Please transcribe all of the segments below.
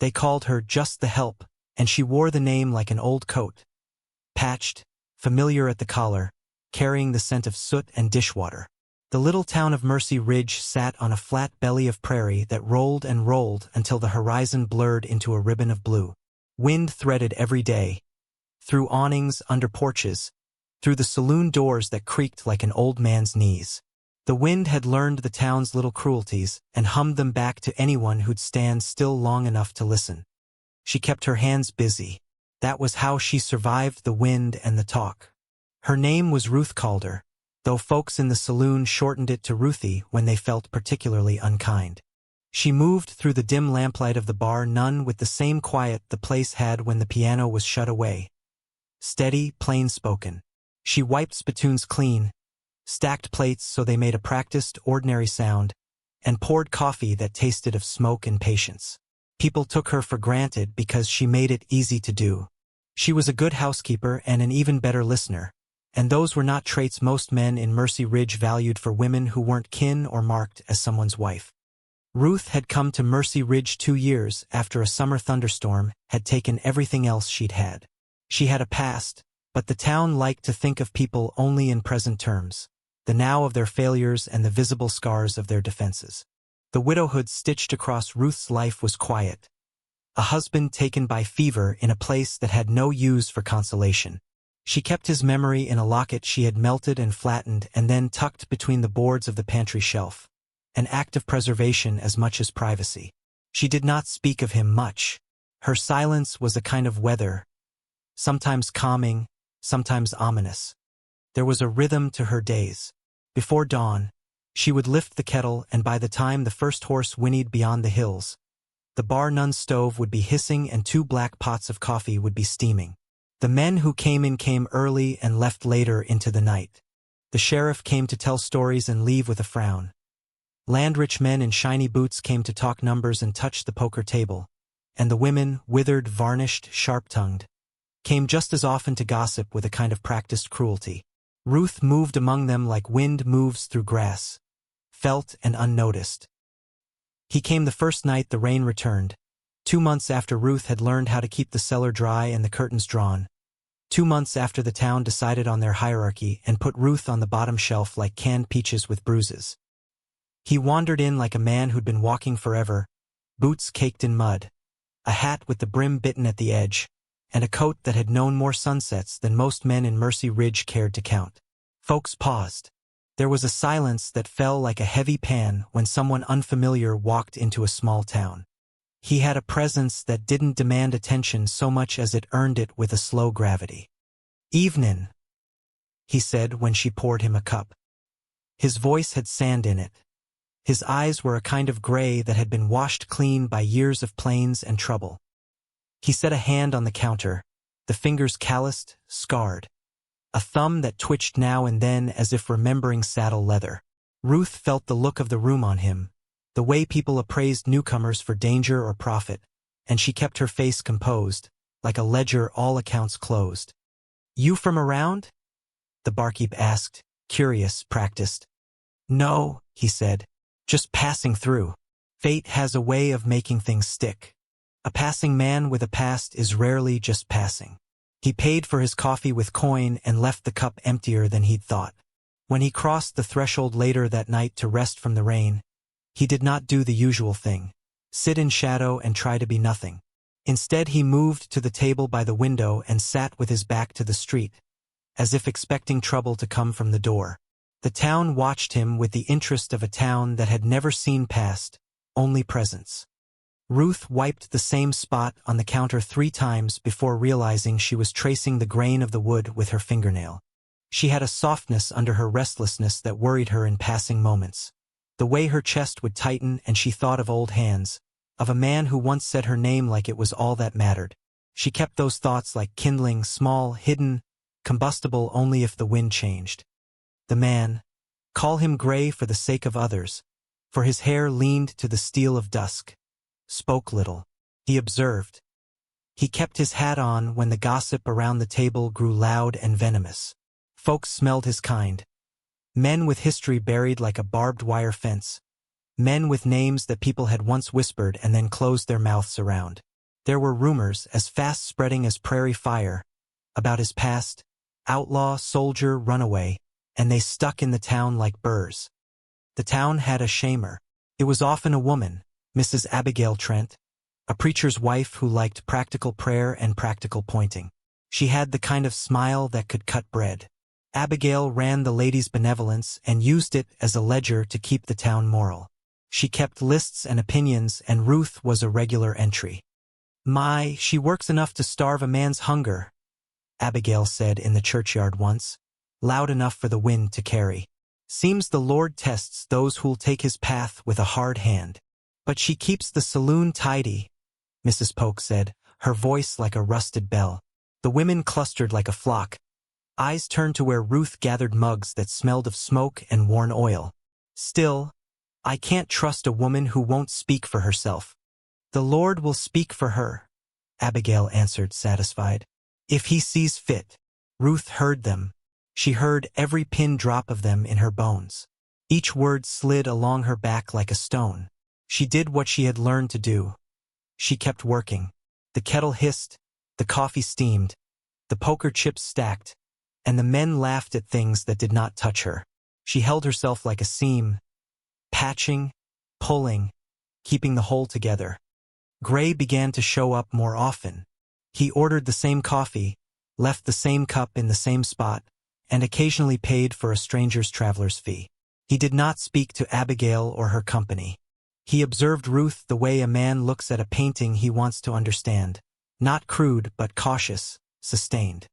They called her just the help, and she wore the name like an old coat. Patched, familiar at the collar, carrying the scent of soot and dishwater. The little town of Mercy Ridge sat on a flat belly of prairie that rolled and rolled until the horizon blurred into a ribbon of blue. Wind threaded every day. Through awnings under porches, through the saloon doors that creaked like an old man's knees. The wind had learned the town's little cruelties and hummed them back to anyone who'd stand still long enough to listen. She kept her hands busy. That was how she survived the wind and the talk. Her name was Ruth Calder, though folks in the saloon shortened it to Ruthie when they felt particularly unkind. She moved through the dim lamplight of the bar, none with the same quiet the place had when the piano was shut away. Steady, plain-spoken. She wiped spittoons clean, stacked plates so they made a practiced, ordinary sound, and poured coffee that tasted of smoke and patience. People took her for granted because she made it easy to do. She was a good housekeeper and an even better listener, and those were not traits most men in Mercy Ridge valued for women who weren't kin or marked as someone's wife. Ruth had come to Mercy Ridge 2 years after a summer thunderstorm had taken everything else she'd had. She had a past, but the town liked to think of people only in present terms, the now of their failures and the visible scars of their defenses. The widowhood stitched across Ruth's life was quiet. A husband taken by fever in a place that had no use for consolation. She kept his memory in a locket she had melted and flattened and then tucked between the boards of the pantry shelf, an act of preservation as much as privacy. She did not speak of him much. Her silence was a kind of weather, sometimes calming, sometimes ominous. There was a rhythm to her days. Before dawn, she would lift the kettle, and by the time the first horse whinnied beyond the hills, the bar nun's stove would be hissing and 2 black pots of coffee would be steaming. The men who came in came early and left later into the night. The sheriff came to tell stories and leave with a frown. Land-rich men in shiny boots came to talk numbers and touch the poker table, and the women, withered, varnished, sharp-tongued, came just as often to gossip with a kind of practiced cruelty. Ruth moved among them like wind moves through grass, felt and unnoticed. He came the first night the rain returned, 2 months after Ruth had learned how to keep the cellar dry and the curtains drawn, 2 months after the town decided on their hierarchy and put Ruth on the bottom shelf like canned peaches with bruises. He wandered in like a man who'd been walking forever, boots caked in mud, a hat with the brim bitten at the edge, and a coat that had known more sunsets than most men in Mercy Ridge cared to count. Folks paused. There was a silence that fell like a heavy pan when someone unfamiliar walked into a small town. He had a presence that didn't demand attention so much as it earned it with a slow gravity. "Evenin'," he said when she poured him a cup. His voice had sand in it. His eyes were a kind of gray that had been washed clean by years of plains and trouble. He set a hand on the counter, the fingers calloused, scarred. A thumb that twitched now and then as if remembering saddle leather. Ruth felt the look of the room on him, the way people appraised newcomers for danger or profit, and she kept her face composed, like a ledger all accounts closed. "You from around?" the barkeep asked, curious, practiced. "No," he said, "just passing through. Fate has a way of making things stick. A passing man with a past is rarely just passing." He paid for his coffee with coin and left the cup emptier than he'd thought. When he crossed the threshold later that night to rest from the rain, he did not do the usual thing, sit in shadow and try to be nothing. Instead, he moved to the table by the window and sat with his back to the street, as if expecting trouble to come from the door. The town watched him with the interest of a town that had never seen past, only presence. Ruth wiped the same spot on the counter 3 times before realizing she was tracing the grain of the wood with her fingernail. She had a softness under her restlessness that worried her in passing moments. The way her chest would tighten, and she thought of old hands, of a man who once said her name like it was all that mattered. She kept those thoughts like kindling, small, hidden, combustible only if the wind changed. The man, call him gray for the sake of others, for his hair leaned to the steel of dusk, spoke little. He observed. He kept his hat on when the gossip around the table grew loud and venomous. Folks smelled his kind. Men with history buried like a barbed wire fence. Men with names that people had once whispered and then closed their mouths around. There were rumors, as fast-spreading as prairie fire, about his past, outlaw, soldier, runaway, and they stuck in the town like burrs. The town had a shamer. It was often a woman, Mrs. Abigail Trent, a preacher's wife who liked practical prayer and practical pointing. She had the kind of smile that could cut bread. Abigail ran the ladies' benevolence and used it as a ledger to keep the town moral. She kept lists and opinions, and Ruth was a regular entry. "My, she works enough to starve a man's hunger," Abigail said in the churchyard once, loud enough for the wind to carry. "Seems the Lord tests those who'll take his path with a hard hand. But she keeps the saloon tidy," Mrs. Polk said, her voice like a rusted bell. The women clustered like a flock. Eyes turned to where Ruth gathered mugs that smelled of smoke and worn oil. "Still, I can't trust a woman who won't speak for herself." "The Lord will speak for her," Abigail answered, satisfied. "If he sees fit." Ruth heard them. She heard every pin drop of them in her bones. Each word slid along her back like a stone. She did what she had learned to do. She kept working. The kettle hissed, the coffee steamed, the poker chips stacked, and the men laughed at things that did not touch her. She held herself like a seam, patching, pulling, keeping the whole together. Gray began to show up more often. He ordered the same coffee, left the same cup in the same spot, and occasionally paid for a stranger's traveler's fee. He did not speak to Abigail or her company. He observed Ruth the way a man looks at a painting he wants to understand, not crude but cautious, sustained.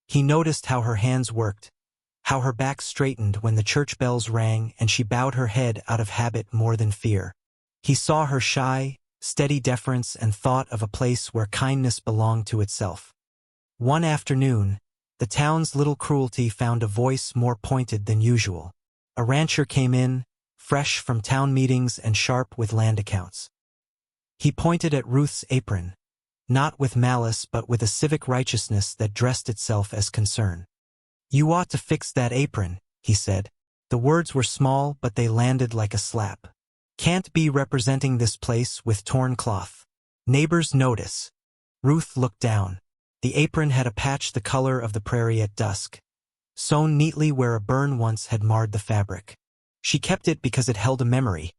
He noticed how her hands worked, how her back straightened when the church bells rang and she bowed her head out of habit more than fear. He saw her shy, steady deference and thought of a place where kindness belonged to itself. One afternoon, the town's little cruelty found a voice more pointed than usual. A rancher came in, fresh from town meetings and sharp with land accounts. He pointed at Ruth's apron, not with malice but with a civic righteousness that dressed itself as concern. "You ought to fix that apron," he said. The words were small but they landed like a slap. "Can't be representing this place with torn cloth. Neighbors notice." Ruth looked down. The apron had a patch the color of the prairie at dusk, sewn neatly where a burn once had marred the fabric. She kept it because it held a memory.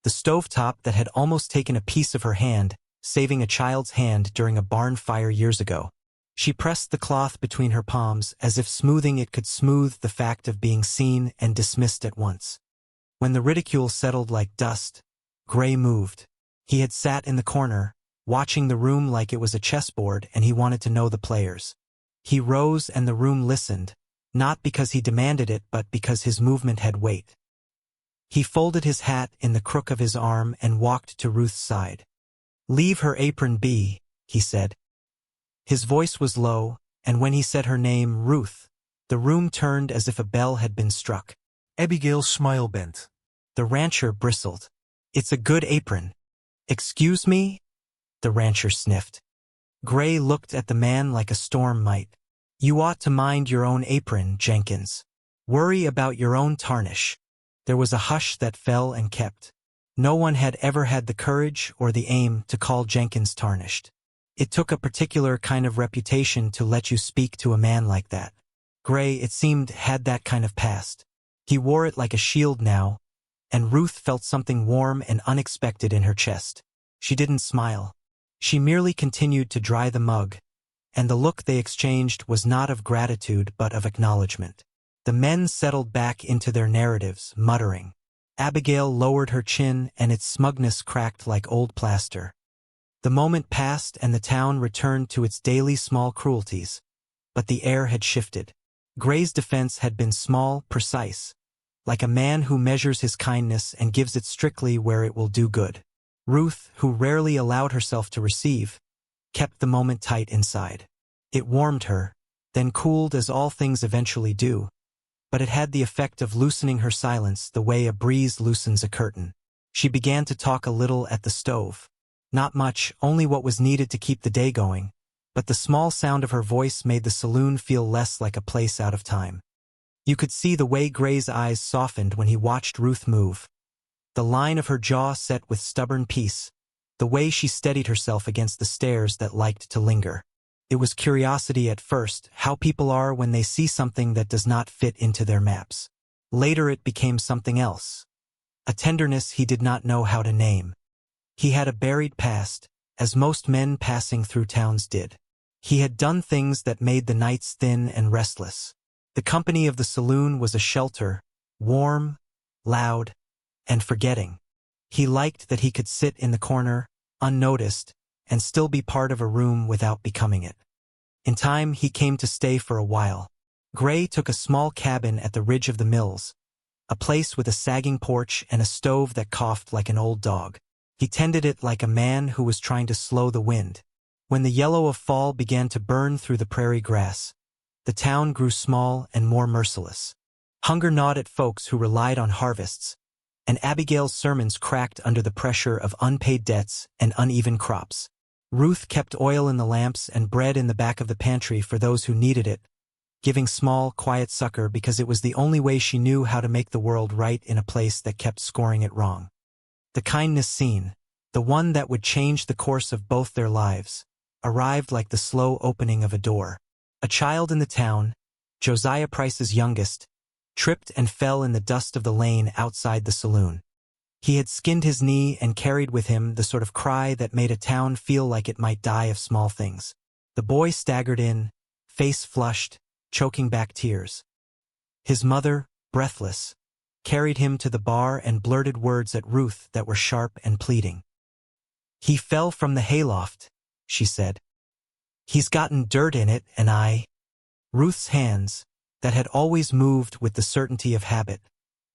The stovetop that had almost taken a piece of her hand, saving a child's hand during a barn fire years ago. She pressed the cloth between her palms as if smoothing it could smooth the fact of being seen and dismissed at once. When the ridicule settled like dust, Gray moved. He had sat in the corner, watching the room like it was a chessboard, and he wanted to know the players. He rose and the room listened, not because he demanded it but because his movement had weight. He folded his hat in the crook of his arm and walked to Ruth's side. "Leave her apron be," he said. His voice was low, and when he said her name, Ruth, the room turned as if a bell had been struck. Abigail's smile bent. The rancher bristled. "It's a good apron." "Excuse me?" the rancher sniffed. Gray looked at the man like a storm might. "You ought to mind your own apron, Jenkins. Worry about your own tarnish." There was a hush that fell and kept. No one had ever had the courage or the aim to call Jenkins tarnished. It took a particular kind of reputation to let you speak to a man like that. Gray, it seemed, had that kind of past. He wore it like a shield now, and Ruth felt something warm and unexpected in her chest. She didn't smile. She merely continued to dry the mug, and the look they exchanged was not of gratitude but of acknowledgement. The men settled back into their narratives, muttering. Abigail lowered her chin and its smugness cracked like old plaster. The moment passed and the town returned to its daily small cruelties, but the air had shifted. Gray's defense had been small, precise, like a man who measures his kindness and gives it strictly where it will do good. Ruth, who rarely allowed herself to receive, kept the moment tight inside. It warmed her, then cooled as all things eventually do, but it had the effect of loosening her silence the way a breeze loosens a curtain. She began to talk a little at the stove. Not much, only what was needed to keep the day going, but the small sound of her voice made the saloon feel less like a place out of time. You could see the way Gray's eyes softened when he watched Ruth move. The line of her jaw set with stubborn peace, the way she steadied herself against the stairs that liked to linger. It was curiosity at first, how people are when they see something that does not fit into their maps. Later it became something else. A tenderness he did not know how to name. He had a buried past, as most men passing through towns did. He had done things that made the nights thin and restless. The company of the saloon was a shelter, warm, loud, and forgetting. He liked that he could sit in the corner, unnoticed, and still be part of a room without becoming it. In time he came to stay for a while. Gray took a small cabin at the ridge of the mills, a place with a sagging porch and a stove that coughed like an old dog. He tended it like a man who was trying to slow the wind. When the yellow of fall began to burn through the prairie grass, the town grew small and more merciless. Hunger gnawed at folks who relied on harvests, and Abigail's sermons cracked under the pressure of unpaid debts and uneven crops. Ruth kept oil in the lamps and bread in the back of the pantry for those who needed it, giving small, quiet succor because it was the only way she knew how to make the world right in a place that kept scoring it wrong. The kindness scene, the one that would change the course of both their lives, arrived like the slow opening of a door. A child in the town, Josiah Price's youngest, tripped and fell in the dust of the lane outside the saloon. He had skinned his knee and carried with him the sort of cry that made a town feel like it might die of small things. The boy staggered in, face flushed, choking back tears. His mother, breathless, carried him to the bar and blurted words at Ruth that were sharp and pleading. "He fell from the hayloft," she said. "He's gotten dirt in it and I—" Ruth's hands, that had always moved with the certainty of habit,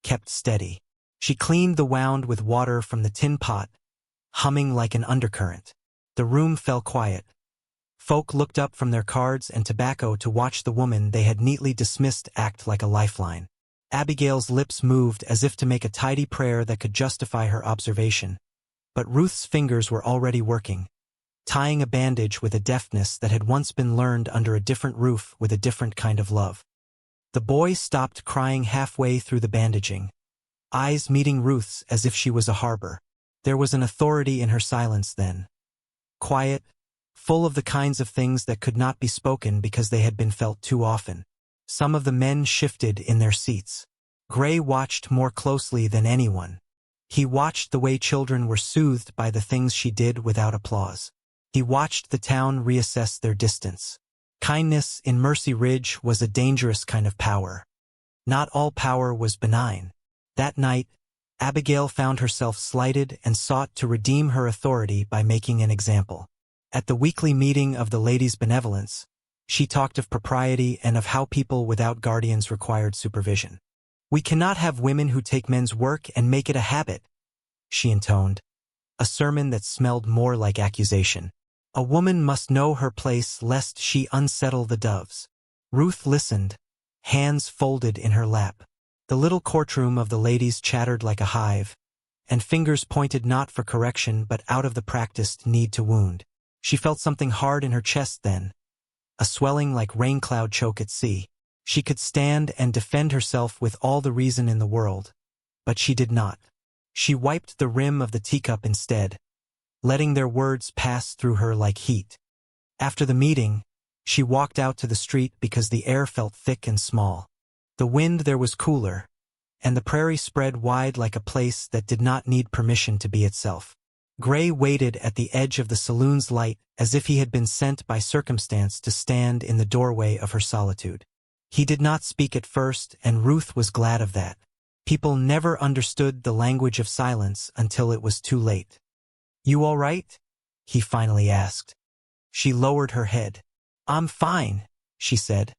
kept steady. She cleaned the wound with water from the tin pot, humming like an undercurrent. The room fell quiet. Folk looked up from their cards and tobacco to watch the woman they had neatly dismissed act like a lifeline. Abigail's lips moved as if to make a tidy prayer that could justify her observation, but Ruth's fingers were already working, tying a bandage with a deftness that had once been learned under a different roof with a different kind of love. The boy stopped crying halfway through the bandaging, eyes meeting Ruth's as if she was a harbor. There was an authority in her silence then. Quiet, full of the kinds of things that could not be spoken because they had been felt too often. Some of the men shifted in their seats. Gray watched more closely than anyone. He watched the way children were soothed by the things she did without applause. He watched the town reassess their distance. Kindness in Mercy Ridge was a dangerous kind of power. Not all power was benign. That night, Abigail found herself slighted and sought to redeem her authority by making an example. At the weekly meeting of the Ladies' Benevolence, she talked of propriety and of how people without guardians required supervision. "We cannot have women who take men's work and make it a habit," she intoned, a sermon that smelled more like accusation. "A woman must know her place lest she unsettle the doves." Ruth listened, hands folded in her lap. The little courtroom of the ladies chattered like a hive, and fingers pointed not for correction but out of the practiced need to wound. She felt something hard in her chest then, a swelling like rain-cloud choke at sea. She could stand and defend herself with all the reason in the world, but she did not. She wiped the rim of the teacup instead, letting their words pass through her like heat. After the meeting, she walked out to the street because the air felt thick and small. The wind there was cooler, and the prairie spread wide like a place that did not need permission to be itself. Gray waited at the edge of the saloon's light as if he had been sent by circumstance to stand in the doorway of her solitude. He did not speak at first, and Ruth was glad of that. People never understood the language of silence until it was too late. "You all right?" he finally asked. She lowered her head. "I'm fine," she said,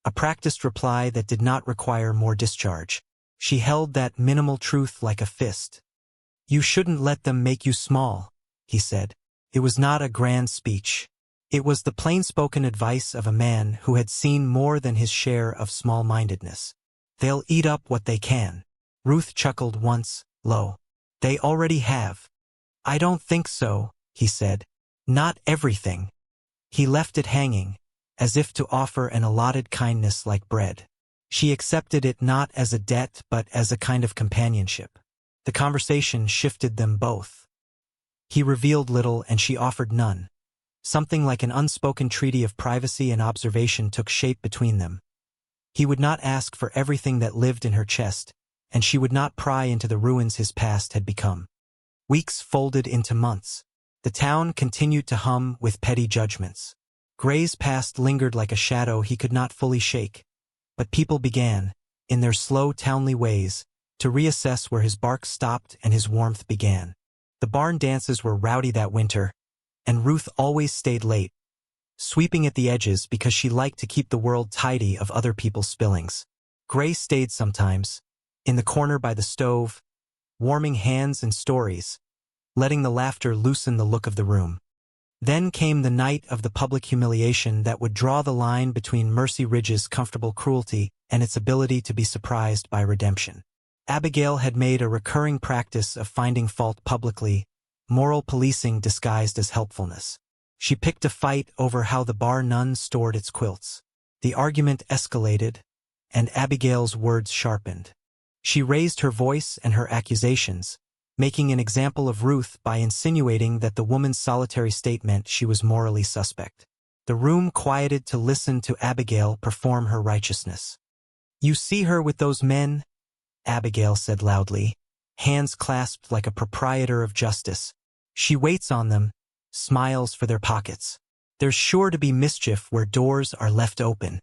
a practiced reply that did not require more discharge. She held that minimal truth like a fist. "You shouldn't let them make you small," he said. It was not a grand speech. It was the plain-spoken advice of a man who had seen more than his share of small-mindedness. "They'll eat up what they can." Ruth chuckled once, low. "They already have." "I don't think so," he said. "Not everything." He left it hanging, as if to offer an allotted kindness like bread. She accepted it not as a debt but as a kind of companionship. The conversation shifted them both. He revealed little and she offered none. Something like an unspoken treaty of privacy and observation took shape between them. He would not ask for everything that lived in her chest, and she would not pry into the ruins his past had become. Weeks folded into months. The town continued to hum with petty judgments. Gray's past lingered like a shadow he could not fully shake. But people began, in their slow townly ways, to reassess where his bark stopped and his warmth began. The barn dances were rowdy that winter, and Ruth always stayed late, sweeping at the edges because she liked to keep the world tidy of other people's spillings. Gray stayed sometimes, in the corner by the stove, warming hands and stories, letting the laughter loosen the look of the room. Then came the night of the public humiliation that would draw the line between Mercy Ridge's comfortable cruelty and its ability to be surprised by redemption. Abigail had made a recurring practice of finding fault publicly, moral policing disguised as helpfulness. She picked a fight over how the bar nun stored its quilts. The argument escalated, and Abigail's words sharpened. She raised her voice and her accusations, making an example of Ruth by insinuating that the woman's solitary state meant she was morally suspect. The room quieted to listen to Abigail perform her righteousness. "You see her with those men?" Abigail said loudly, hands clasped like a proprietor of justice. "She waits on them, smiles for their pockets. There's sure to be mischief where doors are left open."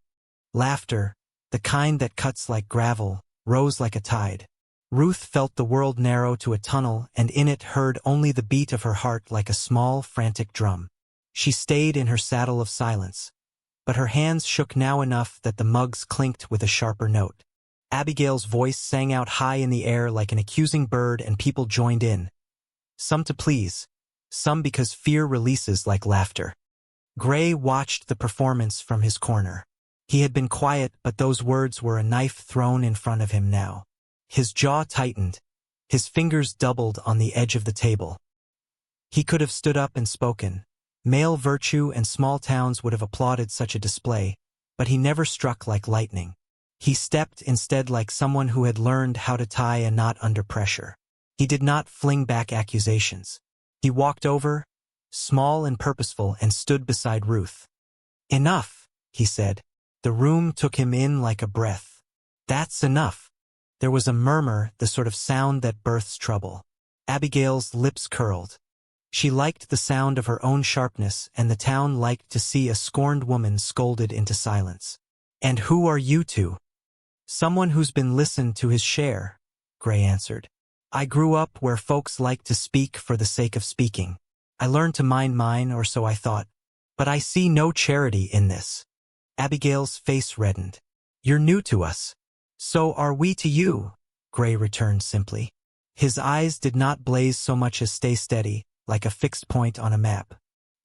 Laughter, the kind that cuts like gravel, rose like a tide. Ruth felt the world narrow to a tunnel and in it heard only the beat of her heart like a small, frantic drum. She stayed in her saddle of silence, but her hands shook now enough that the mugs clinked with a sharper note. Abigail's voice sang out high in the air like an accusing bird and people joined in. Some to please, some because fear releases like laughter. Gray watched the performance from his corner. He had been quiet, but those words were a knife thrown in front of him now. His jaw tightened, his fingers doubled on the edge of the table. He could have stood up and spoken. Male virtue and small towns would have applauded such a display, but he never struck like lightning. He stepped instead like someone who had learned how to tie a knot under pressure. He did not fling back accusations. He walked over, small and purposeful, and stood beside Ruth. "Enough," he said. The room took him in like a breath. "That's enough." There was a murmur, the sort of sound that births trouble. Abigail's lips curled. She liked the sound of her own sharpness, and the town liked to see a scorned woman scolded into silence. "And who are you two?" "Someone who's been listened to his share," Gray answered. "I grew up where folks liked to speak for the sake of speaking. I learned to mind mine, or so I thought. But I see no charity in this." Abigail's face reddened. "You're new to us." "So are we to you," Gray returned simply. His eyes did not blaze so much as stay steady, like a fixed point on a map.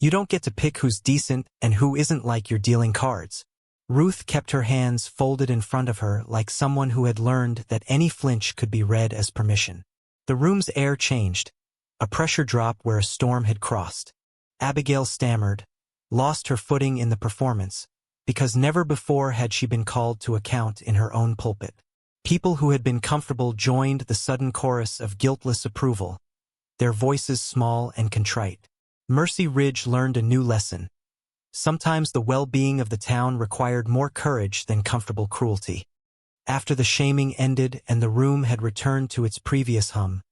"You don't get to pick who's decent and who isn't like you're dealing cards." Ruth kept her hands folded in front of her like someone who had learned that any flinch could be read as permission. The room's air changed, a pressure drop where a storm had crossed. Abigail stammered, lost her footing in the performance, because never before had she been called to account in her own pulpit. People who had been comfortable joined the sudden chorus of guiltless approval, their voices small and contrite. Mercy Ridge learned a new lesson. Sometimes the well-being of the town required more courage than comfortable cruelty. After the shaming ended and the room had returned to its previous hum,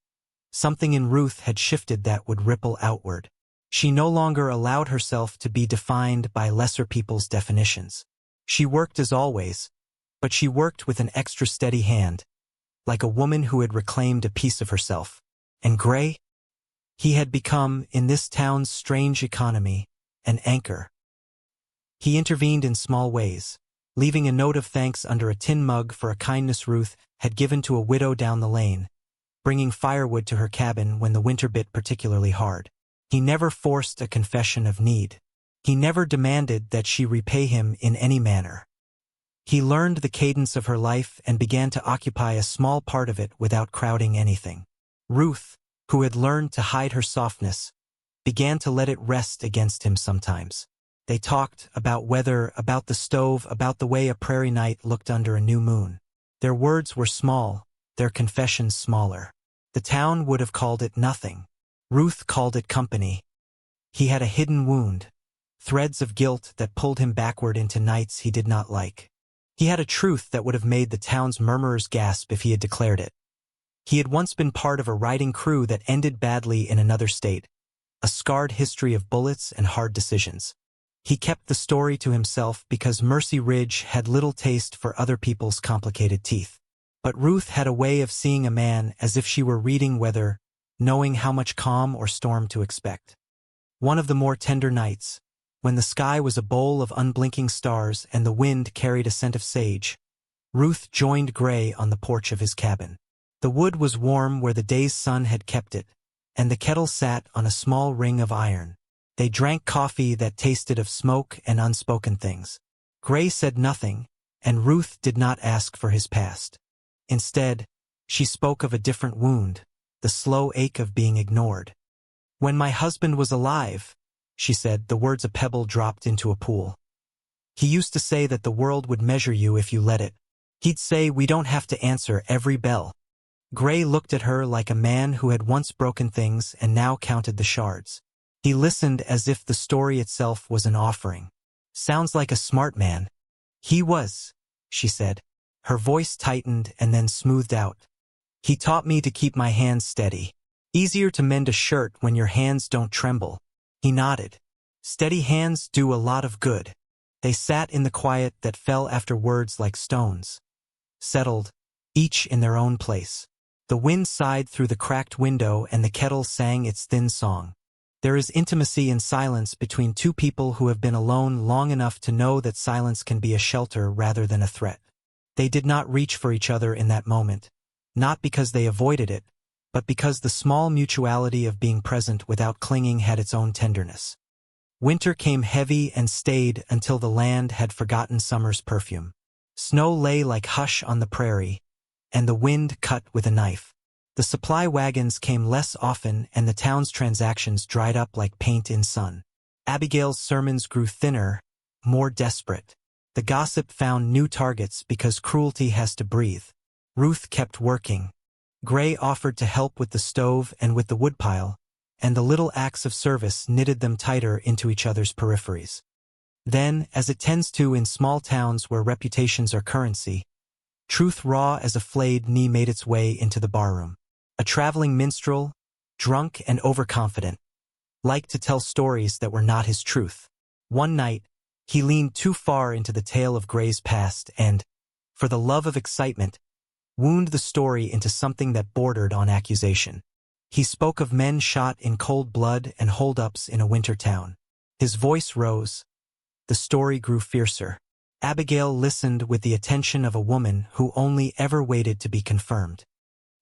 something in Ruth had shifted that would ripple outward. She no longer allowed herself to be defined by lesser people's definitions. She worked as always, but she worked with an extra steady hand, like a woman who had reclaimed a piece of herself. And Gray? He had become, in this town's strange economy, an anchor. He intervened in small ways, leaving a note of thanks under a tin mug for a kindness Ruth had given to a widow down the lane, bringing firewood to her cabin when the winter bit particularly hard. He never forced a confession of need. He never demanded that she repay him in any manner. He learned the cadence of her life and began to occupy a small part of it without crowding anything. Ruth, who had learned to hide her softness, began to let it rest against him sometimes. They talked about weather, about the stove, about the way a prairie night looked under a new moon. Their words were small, their confessions smaller. The town would have called it nothing. Ruth called it company. He had a hidden wound, threads of guilt that pulled him backward into nights he did not like. He had a truth that would have made the town's murmurers gasp if he had declared it. He had once been part of a riding crew that ended badly in another state, a scarred history of bullets and hard decisions. He kept the story to himself because Mercy Ridge had little taste for other people's complicated teeth. But Ruth had a way of seeing a man as if she were reading weather, knowing how much calm or storm to expect. One of the more tender nights, when the sky was a bowl of unblinking stars and the wind carried a scent of sage, Ruth joined Gray on the porch of his cabin. The wood was warm where the day's sun had kept it, and the kettle sat on a small ring of iron. They drank coffee that tasted of smoke and unspoken things. Gray said nothing, and Ruth did not ask for his past. Instead, she spoke of a different wound, the slow ache of being ignored. "When my husband was alive," she said, the words a pebble dropped into a pool. "He used to say that the world would measure you if you let it. He'd say we don't have to answer every bell." Gray looked at her like a man who had once broken things and now counted the shards. He listened as if the story itself was an offering. "Sounds like a smart man." "He was," she said. Her voice tightened and then smoothed out. "He taught me to keep my hands steady. Easier to mend a shirt when your hands don't tremble." He nodded. "Steady hands do a lot of good." They sat in the quiet that fell after words like stones. Settled, each in their own place. The wind sighed through the cracked window and the kettle sang its thin song. There is intimacy in silence between two people who have been alone long enough to know that silence can be a shelter rather than a threat. They did not reach for each other in that moment, not because they avoided it, but because the small mutuality of being present without clinging had its own tenderness. Winter came heavy and stayed until the land had forgotten summer's perfume. Snow lay like hush on the prairie, and the wind cut with a knife. The supply wagons came less often and the town's transactions dried up like paint in sun. Abigail's sermons grew thinner, more desperate. The gossip found new targets because cruelty has to breathe. Ruth kept working. Gray offered to help with the stove and with the woodpile, and the little acts of service knitted them tighter into each other's peripheries. Then, as it tends to in small towns where reputations are currency, truth raw as a flayed knee made its way into the barroom. A traveling minstrel, drunk and overconfident, liked to tell stories that were not his truth. One night, he leaned too far into the tale of Gray's past and, for the love of excitement, wound the story into something that bordered on accusation. He spoke of men shot in cold blood and holdups in a winter town. His voice rose. The story grew fiercer. Abigail listened with the attention of a woman who only ever waited to be confirmed.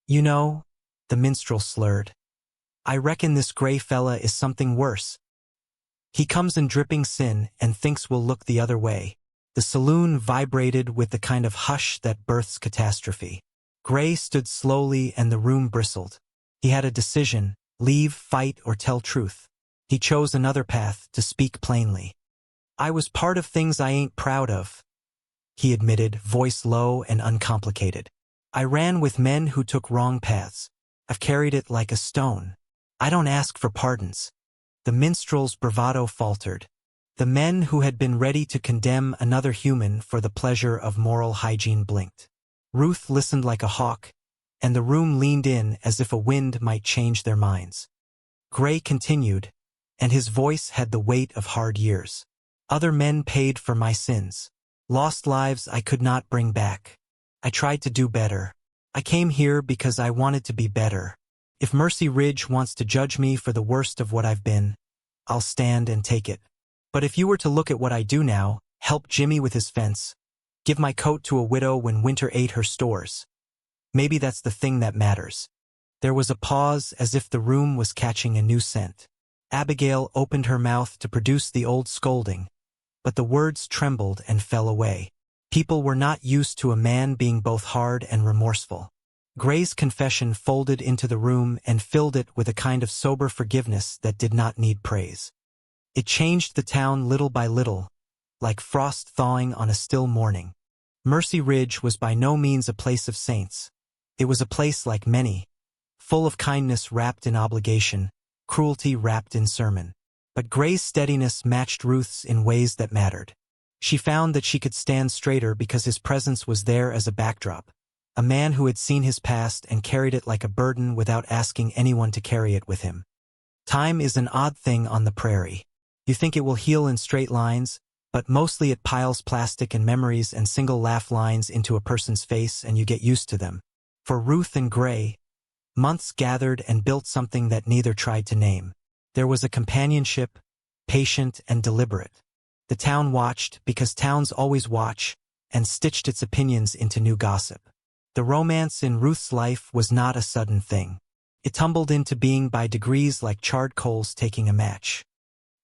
"You know," the minstrel slurred, "I reckon this Gray fella is something worse. He comes in dripping sin and thinks we'll look the other way." The saloon vibrated with the kind of hush that births catastrophe. Gray stood slowly and the room bristled. He had a decision: leave, fight, or tell truth. He chose another path, to speak plainly. "I was part of things I ain't proud of," he admitted, voice low and uncomplicated. "I ran with men who took wrong paths. I've carried it like a stone. I don't ask for pardons." The minstrel's bravado faltered. The men who had been ready to condemn another human for the pleasure of moral hygiene blinked. Ruth listened like a hawk, and the room leaned in as if a wind might change their minds. Gray continued, and his voice had the weight of hard years. "Other men paid for my sins. Lost lives I could not bring back. I tried to do better. I came here because I wanted to be better. If Mercy Ridge wants to judge me for the worst of what I've been, I'll stand and take it. But if you were to look at what I do now, help Jimmy with his fence, give my coat to a widow when winter ate her stores, maybe that's the thing that matters." There was a pause as if the room was catching a new scent. Abigail opened her mouth to produce the old scolding, but the words trembled and fell away. People were not used to a man being both hard and remorseful. Gray's confession folded into the room and filled it with a kind of sober forgiveness that did not need praise. It changed the town little by little, like frost thawing on a still morning. Mercy Ridge was by no means a place of saints. It was a place like many, full of kindness wrapped in obligation, cruelty wrapped in sermon. But Gray's steadiness matched Ruth's in ways that mattered. She found that she could stand straighter because his presence was there as a backdrop, a man who had seen his past and carried it like a burden without asking anyone to carry it with him. Time is an odd thing on the prairie. You think it will heal in straight lines, but mostly it piles plastic and memories and single laugh lines into a person's face and you get used to them. For Ruth and Gray, months gathered and built something that neither tried to name. There was a companionship, patient and deliberate. The town watched, because towns always watch, and stitched its opinions into new gossip. The romance in Ruth's life was not a sudden thing. It tumbled into being by degrees like charred coals taking a match.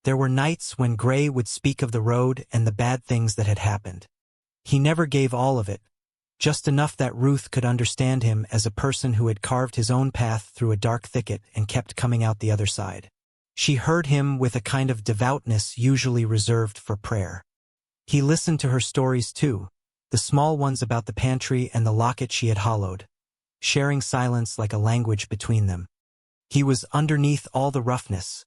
There were nights when Gray would speak of the road and the bad things that had happened. He never gave all of it, just enough that Ruth could understand him as a person who had carved his own path through a dark thicket and kept coming out the other side. She heard him with a kind of devoutness usually reserved for prayer. He listened to her stories too, the small ones about the pantry and the locket she had hollowed, sharing silence like a language between them. He was underneath all the roughness,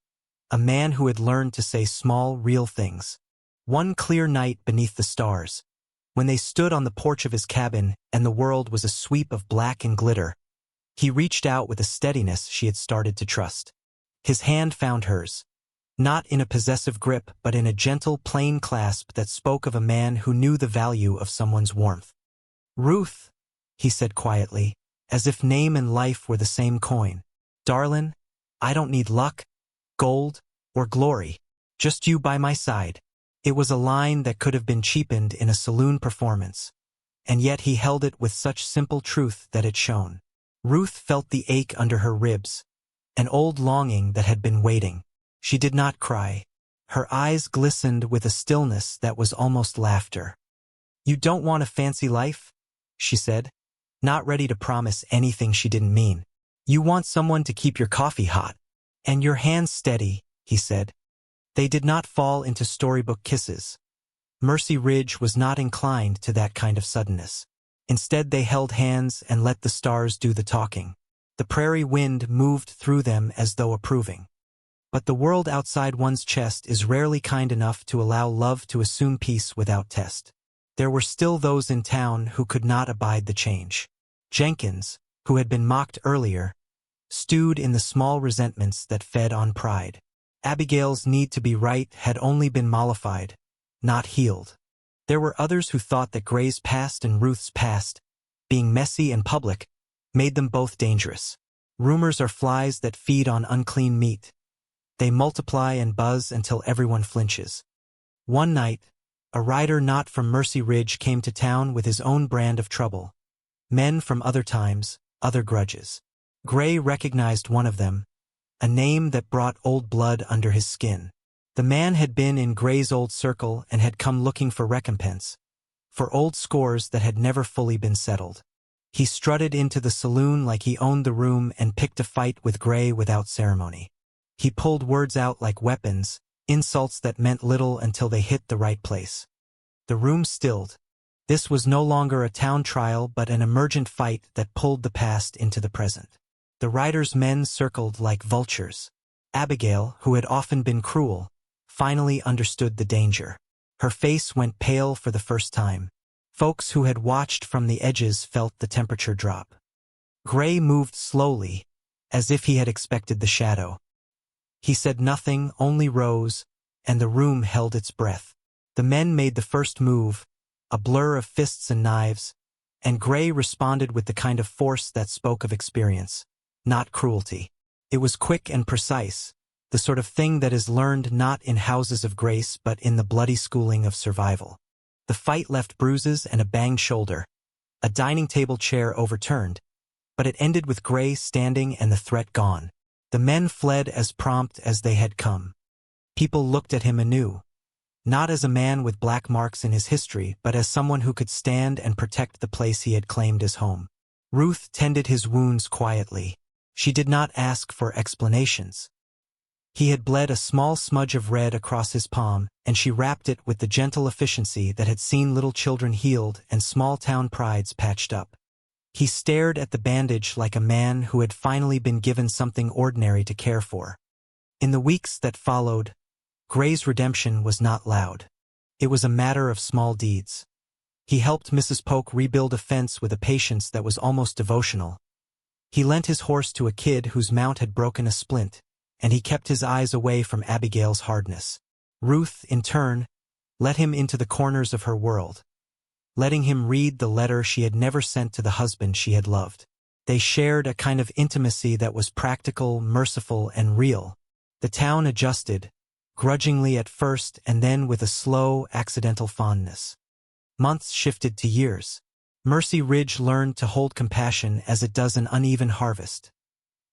a man who had learned to say small, real things. One clear night beneath the stars, when they stood on the porch of his cabin and the world was a sweep of black and glitter, he reached out with a steadiness she had started to trust. His hand found hers, not in a possessive grip but in a gentle, plain clasp that spoke of a man who knew the value of someone's warmth. "Ruth," he said quietly, as if name and life were the same coin. "Darlin, I don't need luck, gold, or glory. Just you by my side." It was a line that could have been cheapened in a saloon performance, and yet he held it with such simple truth that it shone. Ruth felt the ache under her ribs, an old longing that had been waiting. She did not cry. Her eyes glistened with a stillness that was almost laughter. "You don't want a fancy life?" she said, not ready to promise anything she didn't mean. "You want someone to keep your coffee hot, and your hands steady," he said. They did not fall into storybook kisses. Mercy Ridge was not inclined to that kind of suddenness. Instead, they held hands and let the stars do the talking. The prairie wind moved through them as though approving. But the world outside one's chest is rarely kind enough to allow love to assume peace without test. There were still those in town who could not abide the change. Jenkins, who had been mocked earlier, stewed in the small resentments that fed on pride. Abigail's need to be right had only been mollified, not healed. There were others who thought that Gray's past and Ruth's past, being messy and public, made them both dangerous. Rumors are flies that feed on unclean meat. They multiply and buzz until everyone flinches. One night, a rider not from Mercy Ridge came to town with his own brand of trouble. Men from other times, other grudges. Gray recognized one of them, a name that brought old blood under his skin. The man had been in Gray's old circle and had come looking for recompense, for old scores that had never fully been settled. He strutted into the saloon like he owned the room and picked a fight with Gray without ceremony. He pulled words out like weapons, insults that meant little until they hit the right place. The room stilled. This was no longer a town trial but an emergent fight that pulled the past into the present. The rider's men circled like vultures. Abigail, who had often been cruel, finally understood the danger. Her face went pale for the first time. Folks who had watched from the edges felt the temperature drop. Gray moved slowly, as if he had expected the shadow. He said nothing, only rose, and the room held its breath. The men made the first move, a blur of fists and knives, and Gray responded with the kind of force that spoke of experience, not cruelty. It was quick and precise, the sort of thing that is learned not in houses of grace but in the bloody schooling of survival. The fight left bruises and a banged shoulder, a dining table chair overturned, but it ended with Gray standing and the threat gone. The men fled as prompt as they had come. People looked at him anew, not as a man with black marks in his history but as someone who could stand and protect the place he had claimed as home. Ruth tended his wounds quietly. She did not ask for explanations. He had bled a small smudge of red across his palm, and she wrapped it with the gentle efficiency that had seen little children healed and small-town prides patched up. He stared at the bandage like a man who had finally been given something ordinary to care for. In the weeks that followed, Gray's redemption was not loud. It was a matter of small deeds. He helped Mrs. Polk rebuild a fence with a patience that was almost devotional. He lent his horse to a kid whose mount had broken a splint, and he kept his eyes away from Abigail's hardness. Ruth, in turn, let him into the corners of her world, letting him read the letter she had never sent to the husband she had loved. They shared a kind of intimacy that was practical, merciful, and real. The town adjusted, grudgingly at first and then with a slow, accidental fondness. Months shifted to years. Mercy Ridge learned to hold compassion as it does an uneven harvest.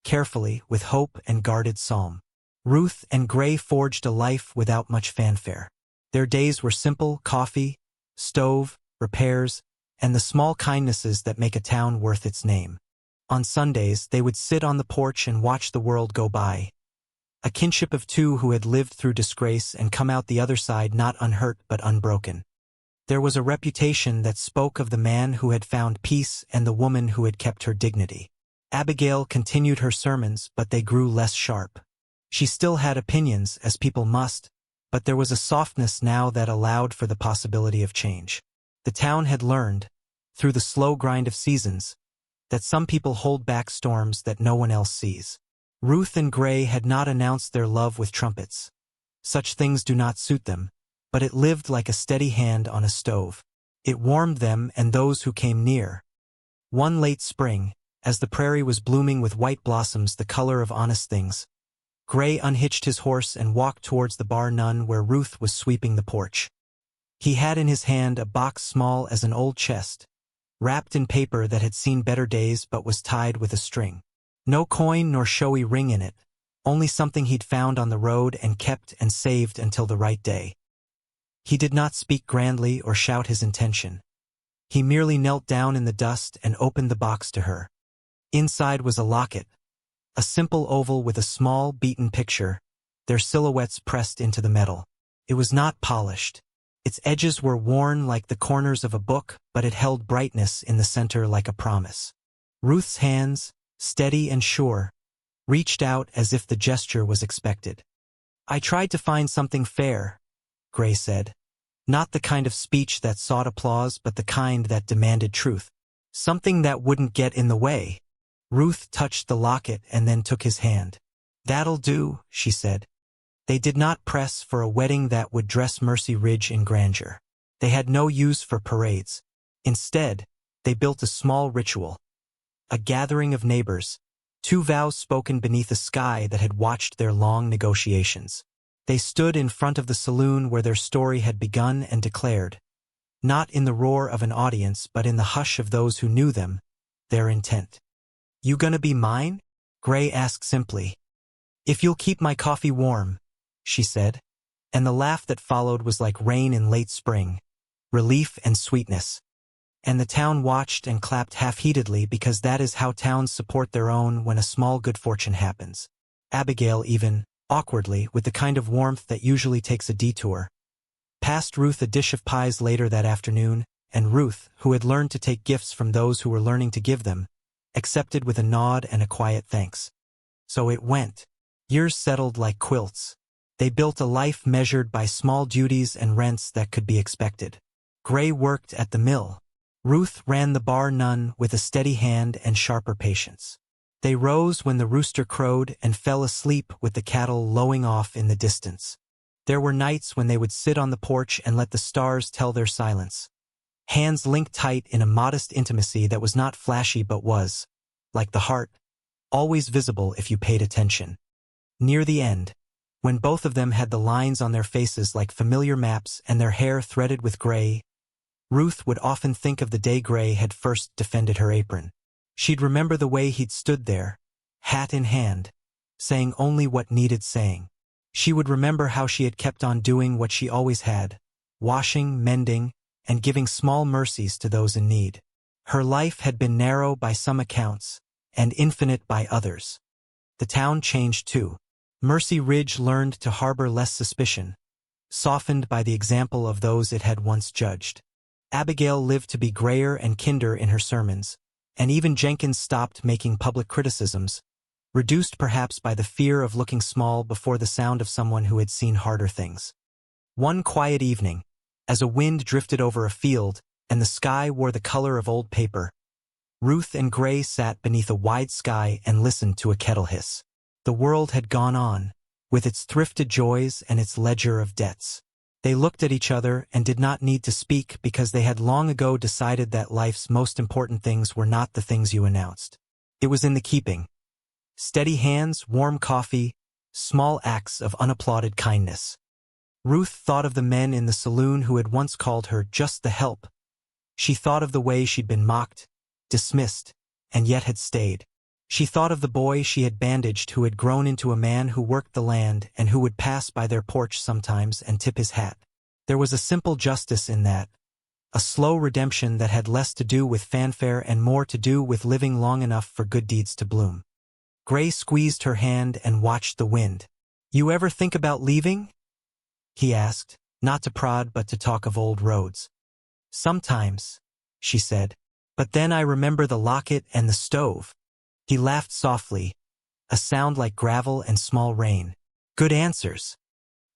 Carefully, with hope and guarded psalm. Ruth and Gray forged a life without much fanfare. Their days were simple: coffee, stove, repairs, and the small kindnesses that make a town worth its name. On Sundays, they would sit on the porch and watch the world go by. A kinship of two who had lived through disgrace and come out the other side not unhurt but unbroken. There was a reputation that spoke of the man who had found peace and the woman who had kept her dignity. Abigail continued her sermons, but they grew less sharp. She still had opinions, as people must, but there was a softness now that allowed for the possibility of change. The town had learned, through the slow grind of seasons, that some people hold back storms that no one else sees. Ruth and Gray had not announced their love with trumpets. Such things do not suit them, but it lived like a steady hand on a stove. It warmed them and those who came near. One late spring, as the prairie was blooming with white blossoms the color of honest things, Gray unhitched his horse and walked towards the bar nun where Ruth was sweeping the porch. He had in his hand a box small as an old chest, wrapped in paper that had seen better days but was tied with a string. No coin nor showy ring in it, only something he'd found on the road and kept and saved until the right day. He did not speak grandly or shout his intention. He merely knelt down in the dust and opened the box to her. Inside was a locket, a simple oval with a small, beaten picture, their silhouettes pressed into the metal. It was not polished. Its edges were worn like the corners of a book, but it held brightness in the center like a promise. Ruth's hands, steady and sure, reached out as if the gesture was expected. "I tried to find something fair," Gray said. "Not the kind of speech that sought applause, but the kind that demanded truth. Something that wouldn't get in the way." Ruth touched the locket and then took his hand. "That'll do," she said. They did not press for a wedding that would dress Mercy Ridge in grandeur. They had no use for parades. Instead, they built a small ritual. A gathering of neighbors, two vows spoken beneath a sky that had watched their long negotiations. They stood in front of the saloon where their story had begun and declared, not in the roar of an audience but in the hush of those who knew them, their intent. "You gonna be mine?" Gray asked simply. "If you'll keep my coffee warm," she said, and the laugh that followed was like rain in late spring, relief and sweetness. And the town watched and clapped half-heatedly because that is how towns support their own when a small good fortune happens. Abigail even, awkwardly, with the kind of warmth that usually takes a detour, passed Ruth a dish of pies later that afternoon, and Ruth, who had learned to take gifts from those who were learning to give them, accepted with a nod and a quiet thanks. So it went. Years settled like quilts. They built a life measured by small duties and rents that could be expected. Gray worked at the mill. Ruth ran the bar nun with a steady hand and sharper patience. They rose when the rooster crowed and fell asleep with the cattle lowing off in the distance. There were nights when they would sit on the porch and let the stars tell their silence. Hands linked tight in a modest intimacy that was not flashy but was, like the heart, always visible if you paid attention. Near the end, when both of them had the lines on their faces like familiar maps and their hair threaded with gray, Ruth would often think of the day Gray had first defended her apron. She'd remember the way he'd stood there, hat in hand, saying only what needed saying. She would remember how she had kept on doing what she always had, washing, mending, and giving small mercies to those in need. Her life had been narrow by some accounts, and infinite by others. The town changed too. Mercy Ridge learned to harbor less suspicion, softened by the example of those it had once judged. Abigail lived to be grayer and kinder in her sermons, and even Jenkins stopped making public criticisms, reduced perhaps by the fear of looking small before the sound of someone who had seen harder things. One quiet evening, as a wind drifted over a field and the sky wore the color of old paper, Ruth and Gray sat beneath a wide sky and listened to a kettle hiss. The world had gone on, with its thrifted joys and its ledger of debts. They looked at each other and did not need to speak because they had long ago decided that life's most important things were not the things you announced. It was in the keeping. Steady hands, warm coffee, small acts of unapplauded kindness. Ruth thought of the men in the saloon who had once called her just the help. She thought of the way she'd been mocked, dismissed, and yet had stayed. She thought of the boy she had bandaged who had grown into a man who worked the land and who would pass by their porch sometimes and tip his hat. There was a simple justice in that, a slow redemption that had less to do with fanfare and more to do with living long enough for good deeds to bloom. Gray squeezed her hand and watched the wind. "You ever think about leaving?" he asked, not to prod but to talk of old roads. "Sometimes," she said. "But then I remember the locket and the stove." He laughed softly, a sound like gravel and small rain. Good answers.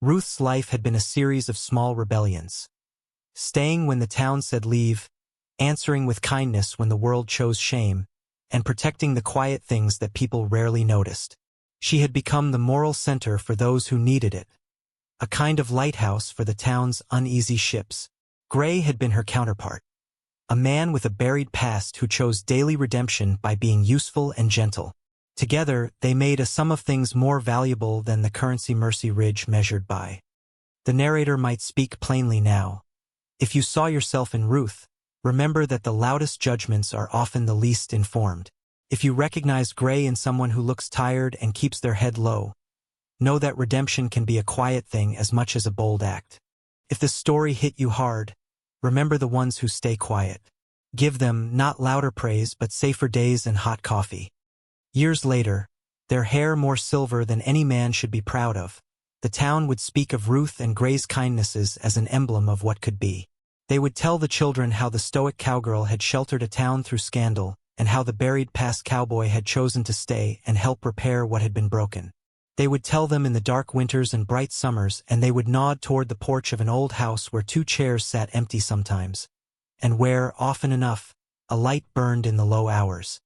Ruth's life had been a series of small rebellions. Staying when the town said leave, answering with kindness when the world chose shame, and protecting the quiet things that people rarely noticed. She had become the moral center for those who needed it, a kind of lighthouse for the town's uneasy ships. Gray had been her counterpart, a man with a buried past who chose daily redemption by being useful and gentle. Together, they made a sum of things more valuable than the currency Mercy Ridge measured by. The narrator might speak plainly now. If you saw yourself in Ruth, remember that the loudest judgments are often the least informed. If you recognize Gray in someone who looks tired and keeps their head low, know that redemption can be a quiet thing as much as a bold act. If the story hit you hard, remember the ones who stay quiet. Give them not louder praise but safer days and hot coffee. Years later, their hair more silver than any man should be proud of, the town would speak of Ruth and Gray's kindnesses as an emblem of what could be. They would tell the children how the stoic cowgirl had sheltered a town through scandal, and how the buried past cowboy had chosen to stay and help repair what had been broken. They would tell them in the dark winters and bright summers, and they would nod toward the porch of an old house where 2 chairs sat empty sometimes, and where, often enough, a light burned in the low hours.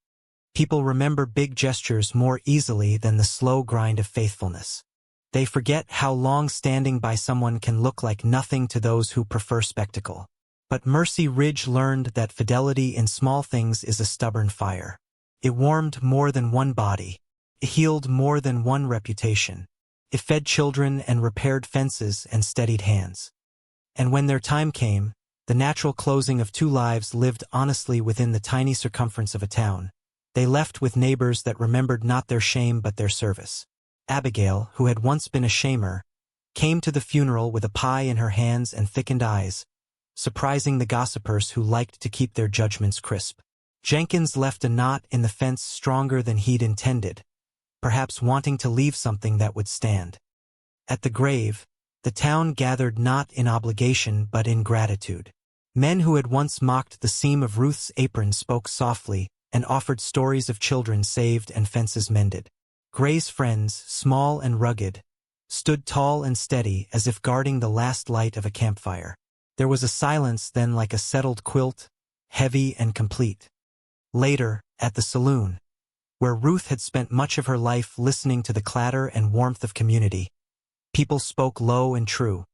People remember big gestures more easily than the slow grind of faithfulness. They forget how long standing by someone can look like nothing to those who prefer spectacle. But Mercy Ridge learned that fidelity in small things is a stubborn fire. It warmed more than one body. It healed more than one reputation. It fed children and repaired fences and steadied hands. And when their time came, the natural closing of 2 lives lived honestly within the tiny circumference of a town. They left with neighbors that remembered not their shame but their service. Abigail, who had once been a shamer, came to the funeral with a pie in her hands and thickened eyes, surprising the gossipers who liked to keep their judgments crisp. Jenkins left a knot in the fence stronger than he'd intended, perhaps wanting to leave something that would stand. At the grave, the town gathered not in obligation but in gratitude. Men who had once mocked the seam of Ruth's apron spoke softly and offered stories of children saved and fences mended. Gray's friends, small and rugged, stood tall and steady as if guarding the last light of a campfire. There was a silence then like a settled quilt, heavy and complete. Later, at the saloon, where Ruth had spent much of her life listening to the clatter and warmth of community, people spoke low and true.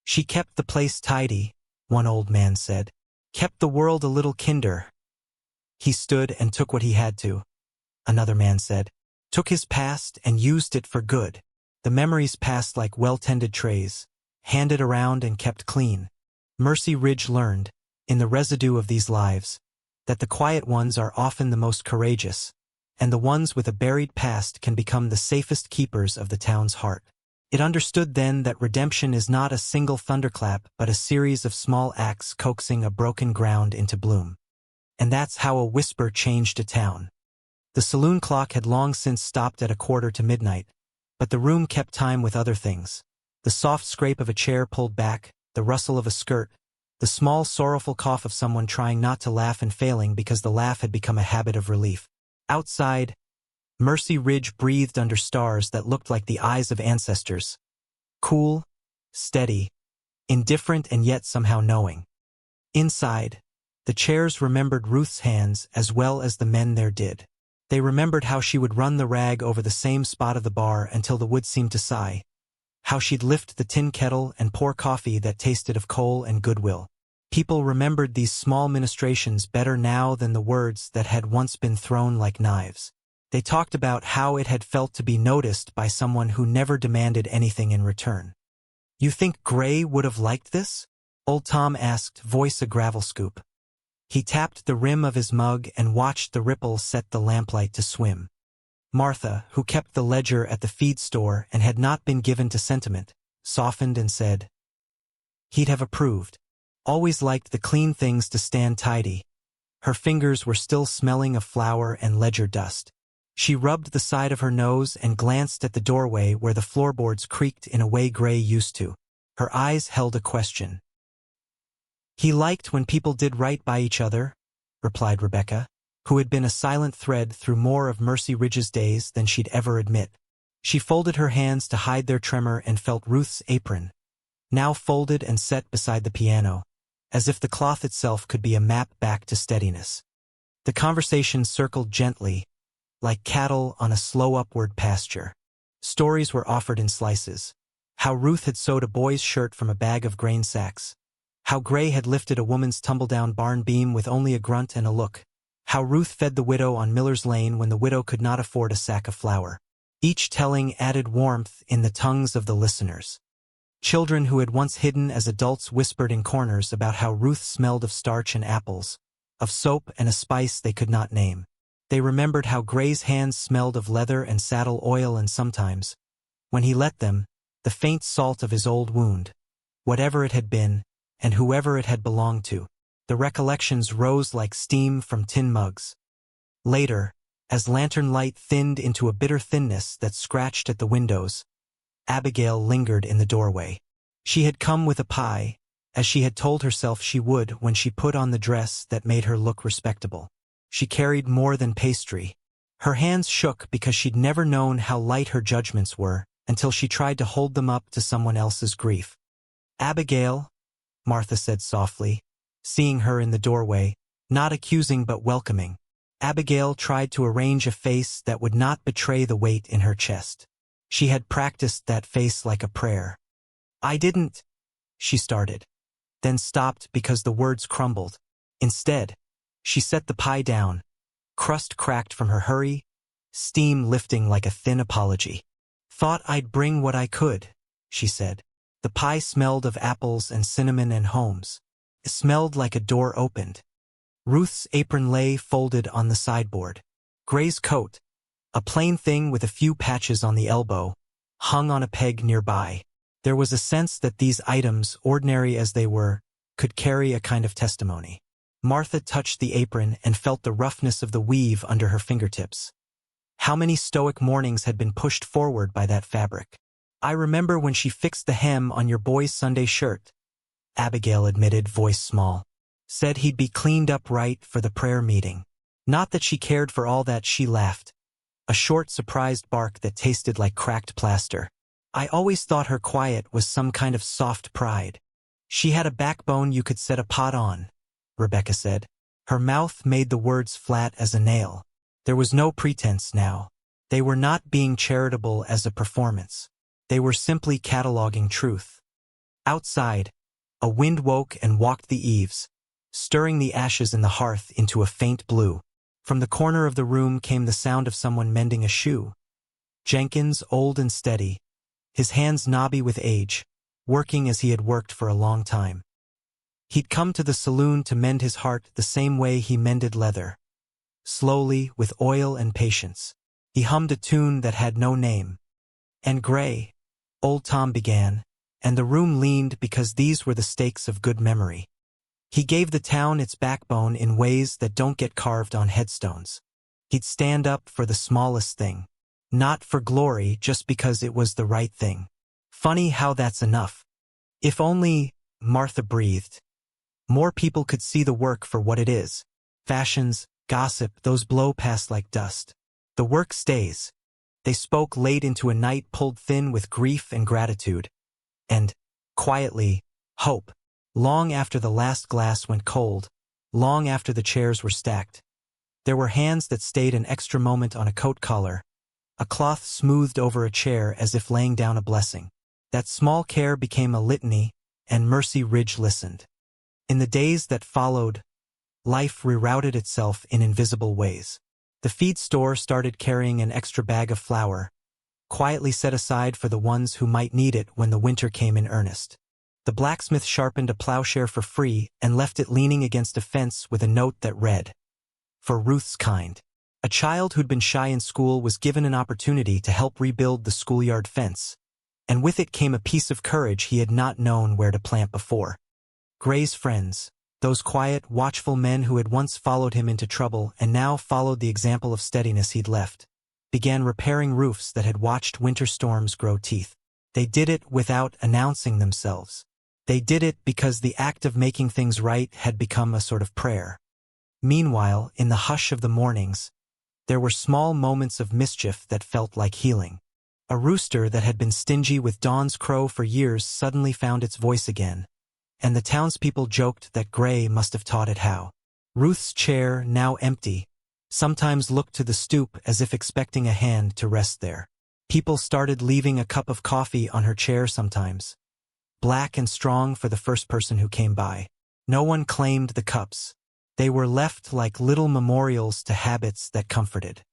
"She kept the place tidy," one old man said. "Kept the world a little kinder." "He stood and took what he had to," another man said. "Took his past and used it for good." The memories passed like well-tended trays, handed around and kept clean. Mercy Ridge learned, in the residue of these lives, that the quiet ones are often the most courageous, and the ones with a buried past can become the safest keepers of the town's heart. It understood then that redemption is not a single thunderclap but a series of small acts coaxing a broken ground into bloom. And that's how a whisper changed a town. The saloon clock had long since stopped at 1:15, but the room kept time with other things. The soft scrape of a chair pulled back, the rustle of a skirt, the small sorrowful cough of someone trying not to laugh and failing because the laugh had become a habit of relief. Outside, Mercy Ridge breathed under stars that looked like the eyes of ancestors. Cool, steady, indifferent and yet somehow knowing. Inside, the chairs remembered Ruth's hands as well as the men there did. They remembered how she would run the rag over the same spot of the bar until the wood seemed to sigh, how she'd lift the tin kettle and pour coffee that tasted of coal and goodwill. People remembered these small ministrations better now than the words that had once been thrown like knives. They talked about how it had felt to be noticed by someone who never demanded anything in return. "You think Gray would have liked this?" Old Tom asked, voice a gravel scoop. He tapped the rim of his mug and watched the ripple set the lamplight to swim. Martha, who kept the ledger at the feed store and had not been given to sentiment, softened and said, "He'd have approved. Always liked the clean things to stand tidy." Her fingers were still smelling of flour and ledger dust. She rubbed the side of her nose and glanced at the doorway where the floorboards creaked in a way Gray used to. Her eyes held a question. "He liked when people did right by each other," replied Rebecca, who had been a silent thread through more of Mercy Ridge's days than she'd ever admit. She folded her hands to hide their tremor and felt Ruth's apron, now folded and set beside the piano, as if the cloth itself could be a map back to steadiness. The conversation circled gently, like cattle on a slow upward pasture. Stories were offered in slices. How Ruth had sewed a boy's shirt from a bag of grain sacks. How Gray had lifted a woman's tumble-down barn beam with only a grunt and a look. How Ruth fed the widow on Miller's Lane when the widow could not afford a sack of flour. Each telling added warmth in the tongues of the listeners. Children who had once hidden as adults whispered in corners about how Ruth smelled of starch and apples, of soap and a spice they could not name. They remembered how Gray's hands smelled of leather and saddle oil and sometimes, when he let them, the faint salt of his old wound. Whatever it had been, and whoever it had belonged to, the recollections rose like steam from tin mugs. Later, as lantern light thinned into a bitter thinness that scratched at the windows, Abigail lingered in the doorway. She had come with a pie, as she had told herself she would when she put on the dress that made her look respectable. She carried more than pastry. Her hands shook because she'd never known how light her judgments were until she tried to hold them up to someone else's grief. "Abigail," Martha said softly, seeing her in the doorway, not accusing but welcoming. Abigail tried to arrange a face that would not betray the weight in her chest. She had practiced that face like a prayer. "I didn't," she started, then stopped because the words crumbled. Instead, she set the pie down, crust cracked from her hurry, steam lifting like a thin apology. "Thought I'd bring what I could," she said. The pie smelled of apples and cinnamon and homes. It smelled like a door opened. Ruth's apron lay folded on the sideboard. Gray's coat, a plain thing with a few patches on the elbow, hung on a peg nearby. There was a sense that these items, ordinary as they were, could carry a kind of testimony. Martha touched the apron and felt the roughness of the weave under her fingertips. How many stoic mornings had been pushed forward by that fabric? "I remember when she fixed the hem on your boy's Sunday shirt," Abigail admitted, voice small. "Said he'd be cleaned up right for the prayer meeting." Not that she cared for all that, she laughed. A short, surprised bark that tasted like cracked plaster. "I always thought her quiet was some kind of soft pride. She had a backbone you could set a pot on," Rebecca said. Her mouth made the words flat as a nail. There was no pretense now. They were not being charitable as a performance. They were simply cataloging truth. Outside, a wind woke and walked the eaves, stirring the ashes in the hearth into a faint blue. From the corner of the room came the sound of someone mending a shoe. Jenkins, old and steady, his hands knobby with age, working as he had worked for a long time. He'd come to the saloon to mend his heart the same way he mended leather. Slowly, with oil and patience. He hummed a tune that had no name. "And Gray," Old Tom began, and the room leaned because these were the stakes of good memory. "He gave the town its backbone in ways that don't get carved on headstones. He'd stand up for the smallest thing. Not for glory, just because it was the right thing. Funny how that's enough. If only," Martha breathed, "more people could see the work for what it is. Fashions, gossip, those blow past like dust. The work stays. They spoke late into a night pulled thin with grief and gratitude. And, quietly, hope. Long after the last glass went cold, long after the chairs were stacked, there were hands that stayed an extra moment on a coat collar, a cloth smoothed over a chair as if laying down a blessing. That small care became a litany, and Mercy Ridge listened. In the days that followed, life rerouted itself in invisible ways. The feed store started carrying an extra bag of flour, quietly set aside for the ones who might need it when the winter came in earnest. The blacksmith sharpened a plowshare for free and left it leaning against a fence with a note that read, "For Ruth's kind." A child who'd been shy in school was given an opportunity to help rebuild the schoolyard fence, and with it came a piece of courage he had not known where to plant before. Gray's friends, those quiet, watchful men who had once followed him into trouble and now followed the example of steadiness he'd left, began repairing roofs that had watched winter storms grow teeth. They did it without announcing themselves. They did it because the act of making things right had become a sort of prayer. Meanwhile, in the hush of the mornings, there were small moments of mischief that felt like healing. A rooster that had been stingy with dawn's crow for years suddenly found its voice again, and the townspeople joked that Gray must have taught it how. Ruth's chair, now empty, sometimes looked to the stoop as if expecting a hand to rest there. People started leaving a cup of coffee on her chair sometimes, black and strong for the first person who came by. No one claimed the cups. They were left like little memorials to habits that comforted.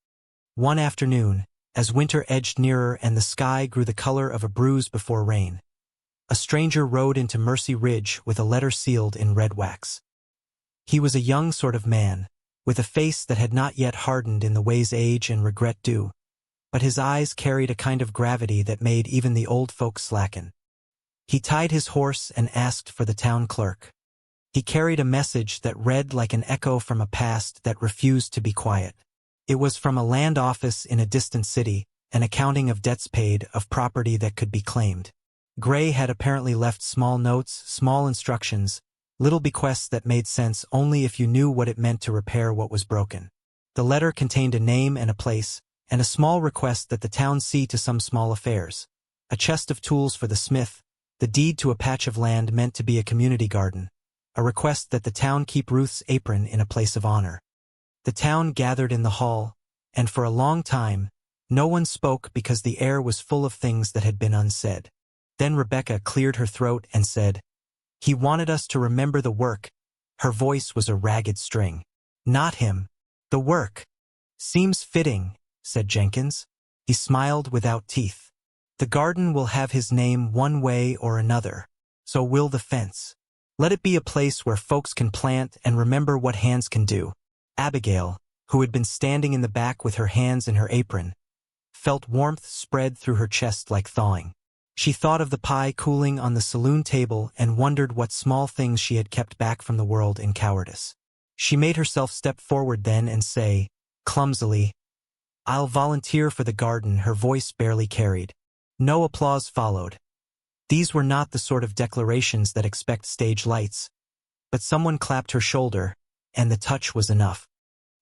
One afternoon, as winter edged nearer and the sky grew the color of a bruise before rain, a stranger rode into Mercy Ridge with a letter sealed in red wax. He was a young sort of man, with a face that had not yet hardened in the ways age and regret do, but his eyes carried a kind of gravity that made even the old folks slacken. He tied his horse and asked for the town clerk. He carried a message that read like an echo from a past that refused to be quiet. It was from a land office in a distant city, an accounting of debts paid, of property that could be claimed. Gray had apparently left small notes, small instructions, little bequests that made sense only if you knew what it meant to repair what was broken. The letter contained a name and a place, and a small request that the town see to some small affairs. A chest of tools for the smith, the deed to a patch of land meant to be a community garden, a request that the town keep Ruth's apron in a place of honor. The town gathered in the hall, and for a long time, no one spoke because the air was full of things that had been unsaid. Then Rebecca cleared her throat and said, "He wanted us to remember the work." Her voice was a ragged string. "Not him. The work." "Seems fitting," said Jenkins. He smiled without teeth. "The garden will have his name one way or another. So will the fence. Let it be a place where folks can plant and remember what hands can do." Abigail, who had been standing in the back with her hands in her apron, felt warmth spread through her chest like thawing. She thought of the pie cooling on the saloon table and wondered what small things she had kept back from the world in cowardice. She made herself step forward then and say, clumsily, "I'll volunteer for the garden." Her voice barely carried. No applause followed. These were not the sort of declarations that expect stage lights. But someone clapped her shoulder, and the touch was enough.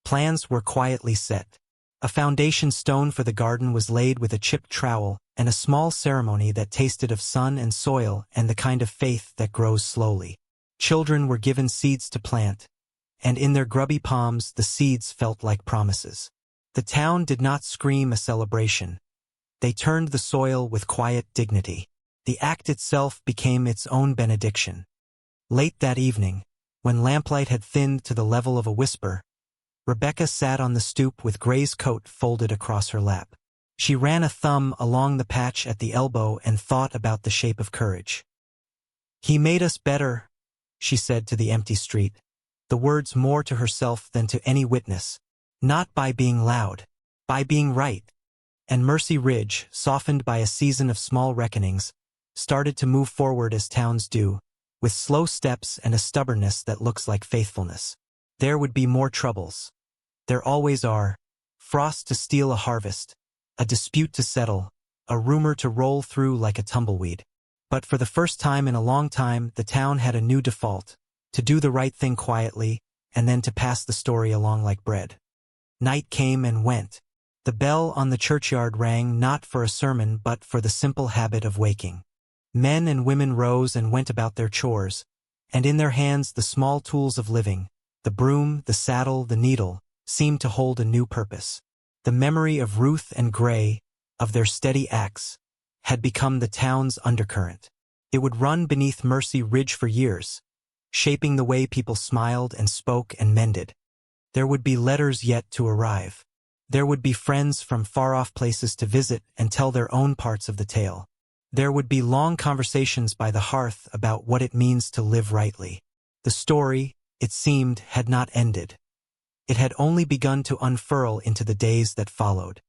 Plans were quietly set. A foundation stone for the garden was laid with a chipped trowel, and a small ceremony that tasted of sun and soil and the kind of faith that grows slowly. Children were given seeds to plant, and in their grubby palms the seeds felt like promises. The town did not scream a celebration. They turned the soil with quiet dignity. The act itself became its own benediction. Late that evening, when lamplight had thinned to the level of a whisper, Rebecca sat on the stoop with Gray's coat folded across her lap. She ran a thumb along the patch at the elbow and thought about the shape of courage. "He made us better," she said to the empty street, the words more to herself than to any witness. "Not by being loud, by being right." And Mercy Ridge, softened by a season of small reckonings, started to move forward as towns do, with slow steps and a stubbornness that looks like faithfulness. There would be more troubles. There always are. Frost to steal a harvest, a dispute to settle, a rumor to roll through like a tumbleweed. But for the first time in a long time, the town had a new default: to do the right thing quietly, and then to pass the story along like bread. Night came and went. The bell on the churchyard rang not for a sermon but for the simple habit of waking. Men and women rose and went about their chores, and in their hands the small tools of living, the broom, the saddle, the needle, seemed to hold a new purpose. The memory of Ruth and Gray, of their steady acts, had become the town's undercurrent. It would run beneath Mercy Ridge for years, shaping the way people smiled and spoke and mended. There would be letters yet to arrive. There would be friends from far-off places to visit and tell their own parts of the tale. There would be long conversations by the hearth about what it means to live rightly. The story, it seemed, had not ended. It had only begun to unfurl into the days that followed.